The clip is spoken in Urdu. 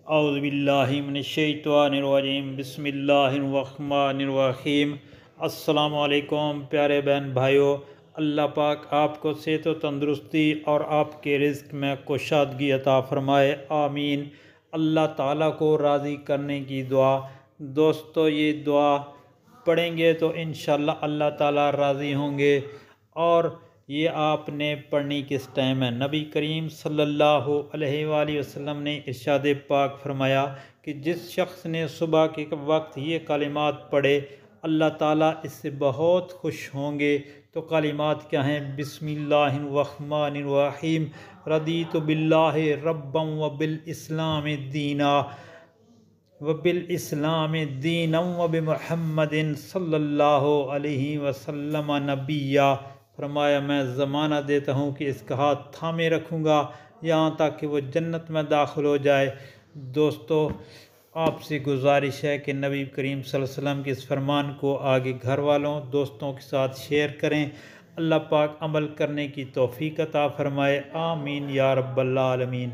اعوذ باللہ من الشیطان الرجیم بسم اللہ الرحمن الرحیم۔ السلام علیکم پیارے بہن بھائیوں، اللہ پاک آپ کو صحت و تندرستی اور آپ کے رزق میں کشادگی عطا فرمائے، آمین۔ اللہ تعالیٰ کو راضی کرنے کی دعا۔ دوستو، یہ دعا پڑھیں گے تو انشاءاللہ اللہ تعالیٰ راضی ہوں گے۔ اور یہ آپ نے پڑھنی کس ٹائم ہے؟ نبی کریم صلی اللہ علیہ وآلہ وسلم نے ارشاد پاک فرمایا کہ جس شخص نے صبح کے وقت یہ کلمات پڑھے اللہ تعالیٰ اس سے بہت خوش ہوں گے۔ تو کلمات کیا ہیں؟ بسم اللہ الرحمن الرحیم، رضیت باللہ ربا وبالاسلام دینا وبمحمد صلی اللہ علیہ وسلم نبیہ۔ فرمایا میں زمانہ دیتا ہوں کہ اس کا ہاتھ تھامے رکھوں گا یہاں تک کہ وہ جنت میں داخل ہو جائے۔ دوستو، آپ سے گزارش ہے کہ نبی کریم صلی اللہ علیہ وسلم کے اس فرمان کو آگے گھر والوں دوستوں کے ساتھ شیئر کریں۔ اللہ پاک عمل کرنے کی توفیق عطا فرمائے، آمین یا رب العالمین۔